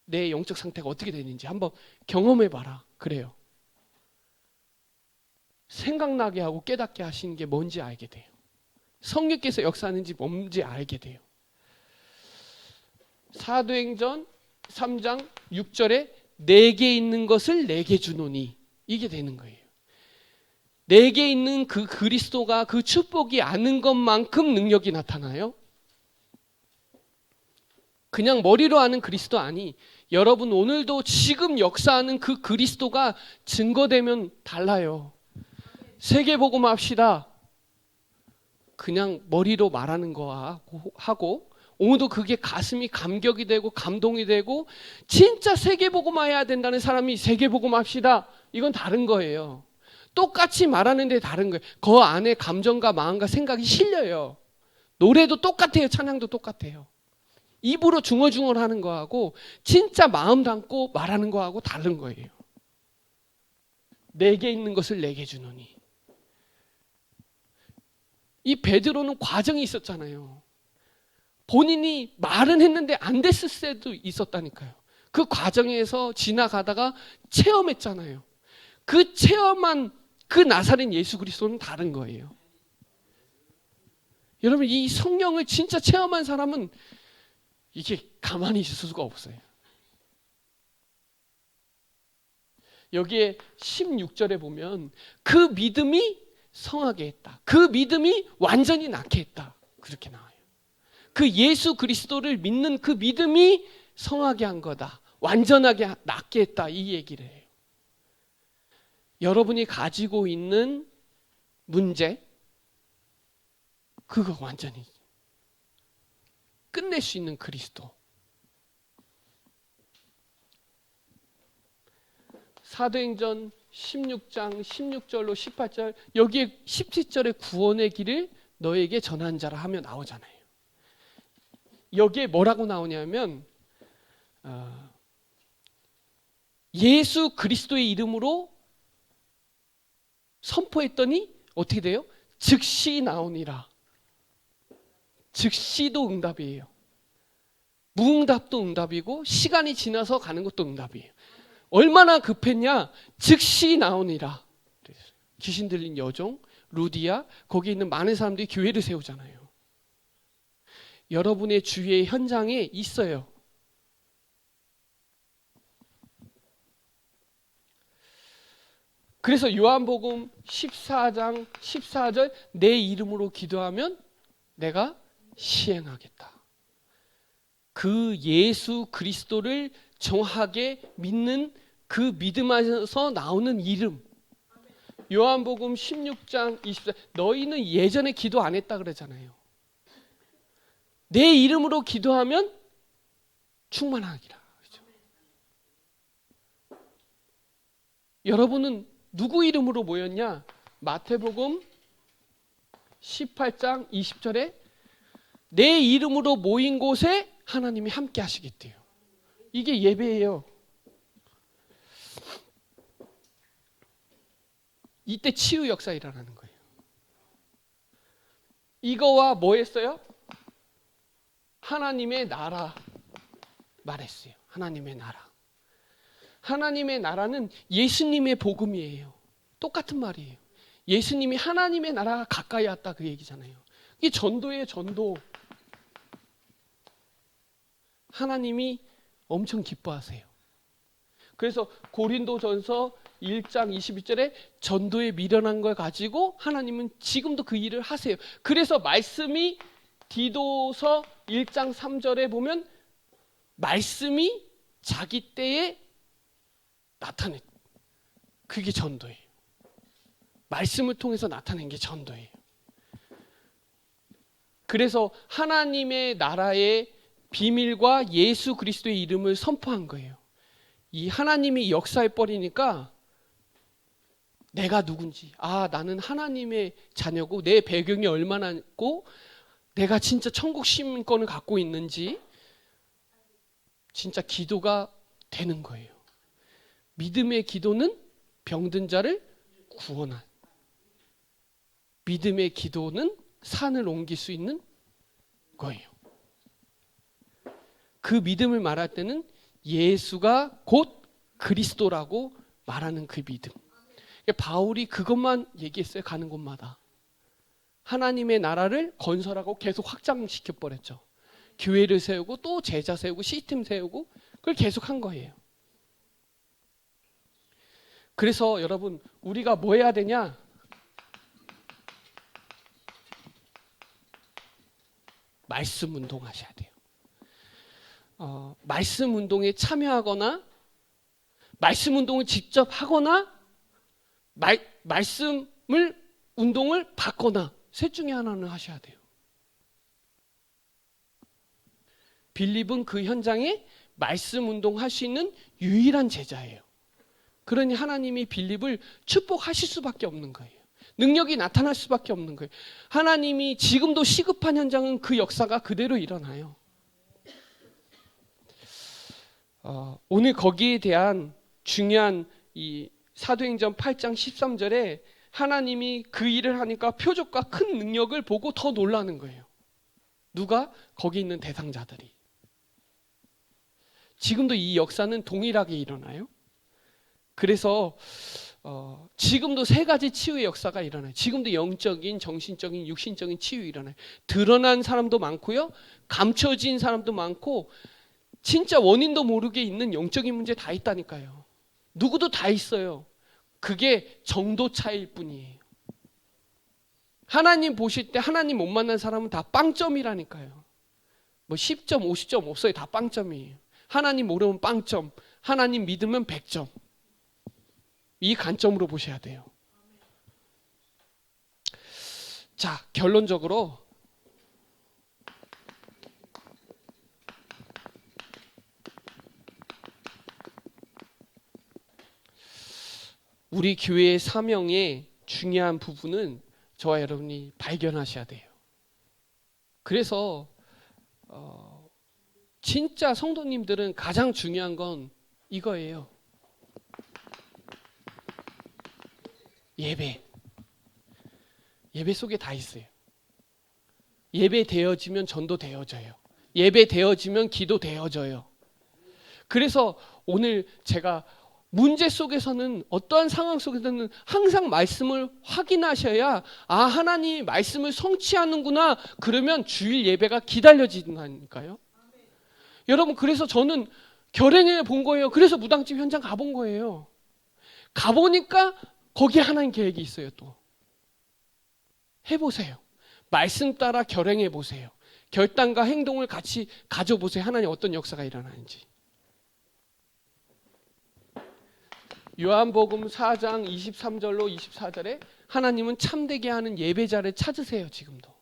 내 영적 상태가 어떻게 되는지 한번 경험해봐라. 그래요. 생각나게 하고 깨닫게 하시는 게 뭔지 알게 돼요. 성령께서 역사하는지 뭔지 알게 돼요. 사도행전 3장 6절에 내게 있는 것을 내게 주노니 이게 되는 거예요. 내게 있는 그 그리스도가 그 축복이 아는 것만큼 능력이 나타나요. 그냥 머리로 아는 그리스도 아니, 여러분 오늘도 지금 역사하는 그 그리스도가 증거되면 달라요. 세계복음 합시다. 그냥 머리로 말하는 거 하고 오늘도 그게 가슴이 감격이 되고 감동이 되고 진짜 세계복음 해야 된다는 사람이 세계복음 합시다. 이건 다른 거예요. 똑같이 말하는데 다른 거예요. 그 안에 감정과 마음과 생각이 실려요. 노래도 똑같아요. 찬양도 똑같아요. 입으로 중얼중얼 하는 거하고 진짜 마음 담고 말하는 거하고 다른 거예요. 내게 있는 것을 내게 주노니. 이 베드로는 과정이 있었잖아요. 본인이 말은 했는데 안 됐을 때도 있었다니까요. 그 과정에서 지나가다가 체험했잖아요. 그 체험한 그 나사렛 예수 그리스도는 다른 거예요. 여러분, 이 성령을 진짜 체험한 사람은 이게 가만히 있을 수가 없어요. 여기에 16절에 보면 그 믿음이 성하게 했다. 그 믿음이 완전히 낫게 했다. 그렇게 나와요. 그 예수 그리스도를 믿는 그 믿음이 성하게 한 거다. 완전하게 낫게 했다. 이 얘기를 해요. 여러분이 가지고 있는 문제, 그거 완전히 끝낼 수 있는 그리스도. 사도행전 16장 16절로 18절, 여기에 17절에 구원의 길을 너에게 전한 자라 하며 나오잖아요. 여기에 뭐라고 나오냐면 예수 그리스도의 이름으로 선포했더니 어떻게 돼요? 즉시 나오니라. 즉시도 응답이에요. 무응답도 응답이고 시간이 지나서 가는 것도 응답이에요. 얼마나 급했냐? 즉시 나오니라. 귀신 들린 여종 루디아, 거기 있는 많은 사람들이 교회를 세우잖아요. 여러분의 주위의 현장에 있어요. 그래서 요한복음 14장 14절 내 이름으로 기도하면 내가 시행하겠다. 그 예수 그리스도를 정확하게 믿는 그 믿음에서 나오는 이름. 요한복음 16장 24절 너희는 예전에 기도 안 했다 그러잖아요. 내 이름으로 기도하면 충만하기라. 그렇죠? 여러분은 누구 이름으로 모였냐? 마태복음 18장 20절에 내 이름으로 모인 곳에 하나님이 함께 하시겠대요. 이게 예배예요. 이때 치유 역사 일어나는 거예요. 이거와 뭐 했어요? 하나님의 나라 말했어요. 하나님의 나라. 하나님의 나라는 예수님의 복음이에요. 똑같은 말이에요. 예수님이 하나님의 나라가 가까이 왔다 그 얘기잖아요. 이게 전도예요, 전도. 하나님이 엄청 기뻐하세요. 그래서 고린도전서 1장 22절에 전도에 미련한 걸 가지고 하나님은 지금도 그 일을 하세요. 그래서 말씀이 디도서 1장 3절에 보면 말씀이 자기 때에 나타내. 그게 전도예요. 말씀을 통해서 나타낸 게 전도예요. 그래서 하나님의 나라의 비밀과 예수 그리스도의 이름을 선포한 거예요. 이 하나님이 역사해 버리니까 내가 누군지, 나는 하나님의 자녀고 내 배경이 얼마나 있고 내가 진짜 천국 시민권을 갖고 있는지 진짜 기도가 되는 거예요. 믿음의 기도는 병든 자를 구원한, 믿음의 기도는 산을 옮길 수 있는 거예요. 그 믿음을 말할 때는 예수가 곧 그리스도라고 말하는 그 믿음. 바울이 그것만 얘기했어요. 가는 곳마다. 하나님의 나라를 건설하고 계속 확장시켜 버렸죠. 교회를 세우고 또 제자 세우고 시스템 세우고 그걸 계속 한 거예요. 그래서 여러분 우리가 뭐 해야 되냐? 말씀 운동하셔야 돼요. 말씀 운동에 참여하거나 말씀 운동을 직접 하거나 말씀을 운동을 받거나 셋 중에 하나는 하셔야 돼요. 빌립은 그 현장에 말씀 운동할 수 있는 유일한 제자예요. 그러니 하나님이 빌립을 축복하실 수밖에 없는 거예요. 능력이 나타날 수밖에 없는 거예요. 하나님이 지금도 시급한 현장은 그 역사가 그대로 일어나요. 오늘 거기에 대한 중요한 이 사도행전 8장 13절에 하나님이 그 일을 하니까 표적과 큰 능력을 보고 더 놀라는 거예요. 누가? 거기 있는 대상자들이. 지금도 이 역사는 동일하게 일어나요. 그래서 지금도 세 가지 치유의 역사가 일어나요. 지금도 영적인, 정신적인, 육신적인 치유 일어나요. 드러난 사람도 많고요. 감춰진 사람도 많고 진짜 원인도 모르게 있는 영적인 문제 다 있다니까요. 누구도 다 있어요. 그게 정도 차이일 뿐이에요. 하나님 보실 때 하나님 못 만난 사람은 다 빵점이라니까요. 뭐 10점, 50점 없어요. 다 빵점이에요. 하나님 모르면 빵점, 하나님 믿으면 100점. 이 관점으로 보셔야 돼요. 자, 결론적으로 우리 교회의 사명의 중요한 부분은 저와 여러분이 발견하셔야 돼요. 그래서 진짜 성도님들은 가장 중요한 건 이거예요. 예배. 예배 속에 다 있어요. 예배 되어지면 전도 되어져요. 예배 되어지면 기도 되어져요. 그래서 오늘 제가 문제 속에서는 어떠한 상황 속에서는 항상 말씀을 확인하셔야 하나님이 말씀을 성취하는구나. 그러면 주일 예배가 기다려진다니까요. 여러분 그래서 저는 결행해 본 거예요. 그래서 무당집 현장 가본 거예요. 가보니까 거기에 하나님 계획이 있어요. 또 해보세요. 말씀 따라 결행해 보세요. 결단과 행동을 같이 가져보세요. 하나님 어떤 역사가 일어나는지. 요한복음 4장 23절로 24절에 하나님은 참되게 하는 예배자를 찾으세요. 지금도.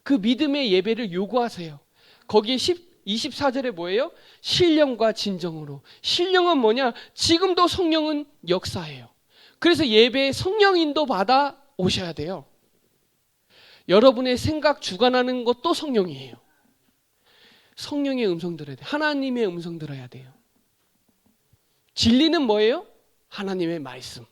그 믿음의 예배를 요구하세요. 거기에 24절에 뭐예요? 신령과 진정으로. 신령은 뭐냐? 지금도 성령은 역사해요. 그래서 예배에 성령 인도 받아 오셔야 돼요. 여러분의 생각 주관하는 것도 성령이에요. 성령의 음성 들어야 돼요. 하나님의 음성 들어야 돼요. 진리는 뭐예요? 하나님의 말씀.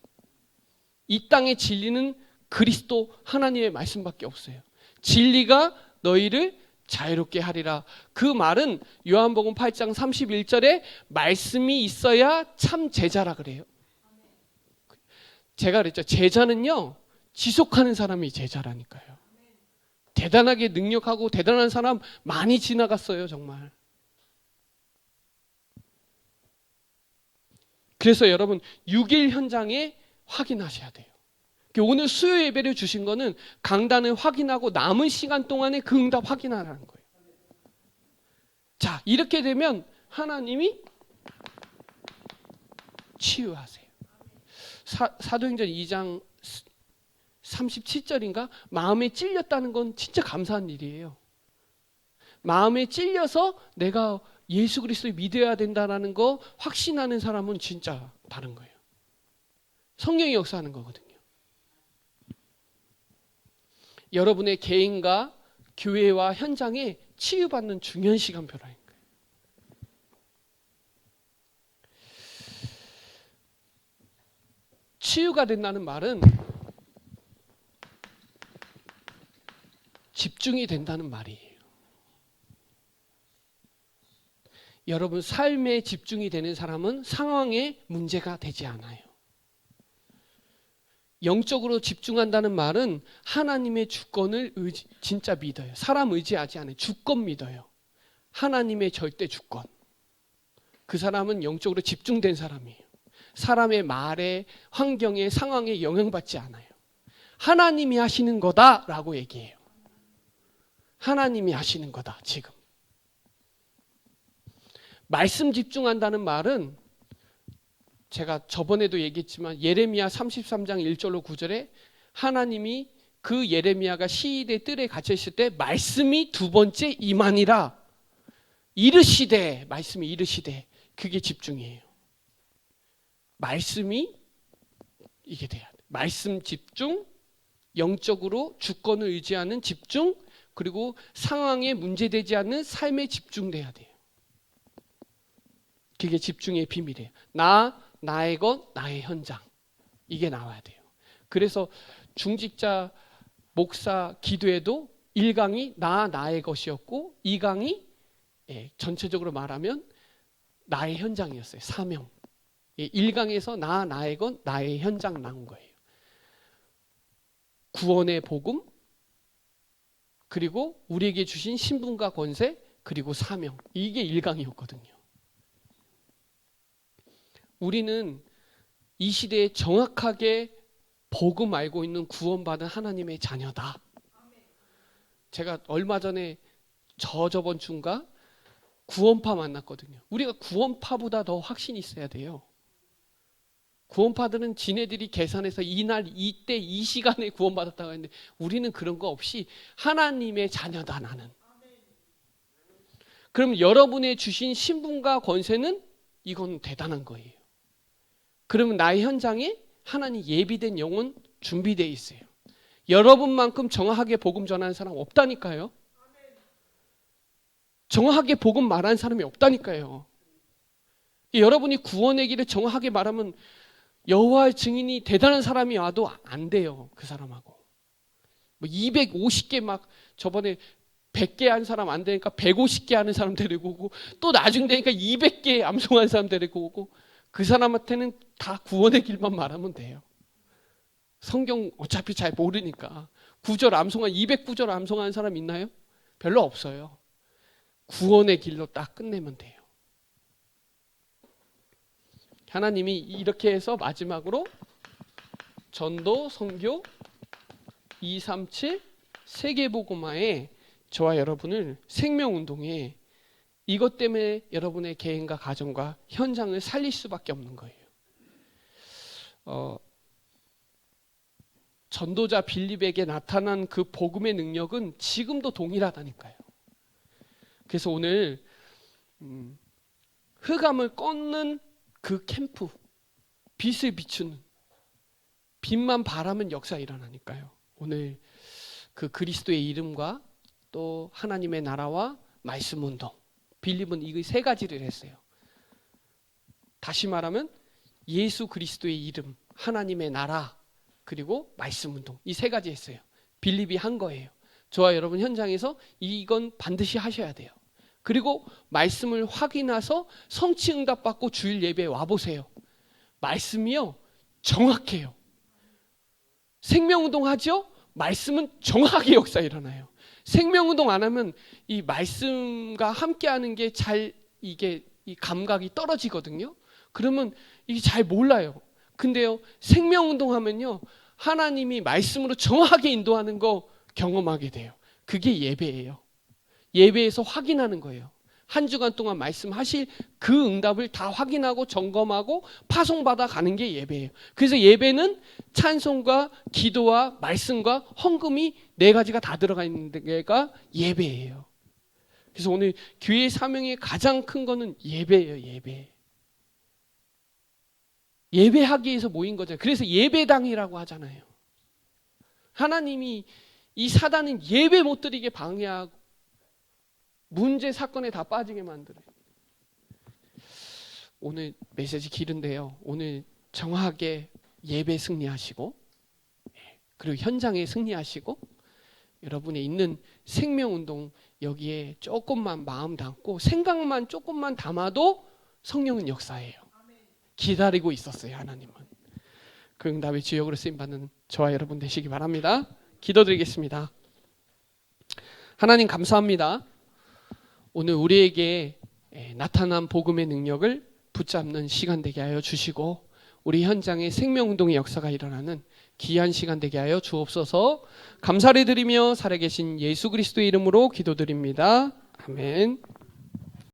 이 땅의 진리는 그리스도 하나님의 말씀밖에 없어요. 진리가 너희를 자유롭게 하리라. 그 말은 요한복음 8장 31절에 말씀이 있어야 참 제자라 그래요. 제가 그랬죠. 제자는요, 지속하는 사람이 제자라니까요. 대단하게 능력하고 대단한 사람 많이 지나갔어요, 정말. 그래서 여러분 6일 현장에 확인하셔야 돼요. 오늘 수요 예배를 주신 거는 강단을 확인하고 남은 시간 동안에 그 응답 확인하라는 거예요. 자, 이렇게 되면 하나님이 치유하세요. 사도행전 2장 37절인가? 마음에 찔렸다는 건 진짜 감사한 일이에요. 마음에 찔려서 내가 예수 그리스도를 믿어야 된다는 거 확신하는 사람은 진짜 다른 거예요. 성령이 역사하는 거거든요. 여러분의 개인과 교회와 현장에 치유받는 중요한 시간표라는 거예요. 치유가 된다는 말은 집중이 된다는 말이에요. 여러분 삶에 집중이 되는 사람은 상황에 문제가 되지 않아요. 영적으로 집중한다는 말은 하나님의 주권을 진짜 믿어요. 사람 의지하지 않아요. 주권 믿어요. 하나님의 절대 주권. 그 사람은 영적으로 집중된 사람이에요. 사람의 말에, 환경에, 상황에 영향받지 않아요. 하나님이 하시는 거다라고 얘기해요. 하나님이 하시는 거다, 지금. 말씀 집중한다는 말은 제가 저번에도 얘기했지만 예레미야 33장 1절로 9절에 하나님이 그 예레미야가 시위대 뜰에 갇혀 있을 때 말씀이 두 번째 임하니라 이르시되, 말씀이 이르시되, 그게 집중이에요. 말씀이 이게 돼야 돼. 말씀 집중, 영적으로 주권을 의지하는 집중, 그리고 상황에 문제되지 않는 삶에 집중돼야 돼요. 그게 집중의 비밀이에요. 나의 것, 나의 현장. 이게 나와야 돼요. 그래서 중직자, 목사 기도에도 1강이 나의 것이었고 2강이 전체적으로 말하면 나의 현장이었어요. 사명. 1강에서 나의 것, 나의 현장 나온 거예요. 구원의 복음, 그리고 우리에게 주신 신분과 권세, 그리고 사명. 이게 1강이었거든요. 우리는 이 시대에 정확하게 복음 알고 있는 구원받은 하나님의 자녀다. 제가 얼마 전에 저번 주인가 구원파 만났거든요. 우리가 구원파보다 더 확신이 있어야 돼요. 구원파들은 지네들이 계산해서 이날 이때 이 시간에 구원받았다고 했는데 우리는 그런 거 없이 하나님의 자녀다, 나는. 그럼 여러분의 주신 신분과 권세는 이건 대단한 거예요. 그러면 나의 현장에 하나님 예비된 영혼 준비되어 있어요. 여러분만큼 정확하게 복음 전하는 사람 없다니까요. 정확하게 복음 말하는 사람이 없다니까요. 여러분이 구원의 길을 정확하게 말하면 여호와의 증인이 대단한 사람이 와도 안 돼요. 그 사람하고. 250개 막 저번에 100개 한 사람 안 되니까 150개 하는 사람 데리고 오고 또 나중 되니까 200개 암송한 사람 데리고 오고 그 사람한테는 다 구원의 길만 말하면 돼요. 성경 어차피 잘 모르니까. 9절 암송한 209절 암송하는 사람 있나요? 별로 없어요. 구원의 길로 딱 끝내면 돼요. 하나님이 이렇게 해서 마지막으로 전도, 선교, 237 세계복음화에 저와 여러분을 생명운동에 이것 때문에 여러분의 개인과 가정과 현장을 살릴 수밖에 없는 거예요. 전도자 빌립에게 나타난 그 복음의 능력은 지금도 동일하다니까요. 그래서 오늘 흑암을 꺾는 그 캠프, 빛을 비추는, 빛만 바라면 역사 일어나니까요. 오늘 그 그리스도의 이름과 또 하나님의 나라와 말씀 운동, 빌립은 이 세 가지를 했어요. 다시 말하면 예수 그리스도의 이름, 하나님의 나라, 그리고 말씀 운동, 이 세 가지 했어요. 빌립이 한 거예요. 저와 여러분 현장에서 이건 반드시 하셔야 돼요. 그리고 말씀을 확인해서 성취응답 받고 주일 예배에 와보세요. 말씀이요 정확해요. 생명운동 하죠? 말씀은 정확하게 역사 일어나요. 생명운동 안 하면 이 말씀과 함께하는 게 잘 이게 이 감각이 떨어지거든요. 그러면 이게 잘 몰라요. 근데요 생명운동 하면요 하나님이 말씀으로 정확하게 인도하는 거 경험하게 돼요. 그게 예배예요. 예배에서 확인하는 거예요. 한 주간 동안 말씀하실 그 응답을 다 확인하고 점검하고 파송받아 가는 게 예배예요. 그래서 예배는 찬송과 기도와 말씀과 헌금이 네 가지가 다 들어가 있는 게가 예배예요. 그래서 오늘 교회의 사명의 가장 큰 거는 예배예요. 예배. 예배하기 위해서 모인 거잖아요. 그래서 예배당이라고 하잖아요. 하나님이 이 사단은 예배 못 드리게 방해하고 문제 사건에 다 빠지게 만들어요. 오늘 메시지 길은데요. 오늘 정확하게 예배 승리하시고 그리고 현장에 승리하시고 여러분의 있는 생명운동 여기에 조금만 마음 담고 생각만 조금만 담아도 성령은 역사해요. 기다리고 있었어요. 하나님은. 그 응답의 주역으로 쓰임받는 저와 여러분 되시기 바랍니다. 기도드리겠습니다. 하나님 감사합니다. 오늘 우리에게 나타난 복음의 능력을 붙잡는 시간 되게 하여 주시고 우리 현장에 생명운동의 역사가 일어나는 귀한 시간 되게 하여 주옵소서. 감사를 드리며 살아계신 예수 그리스도의 이름으로 기도드립니다. 아멘.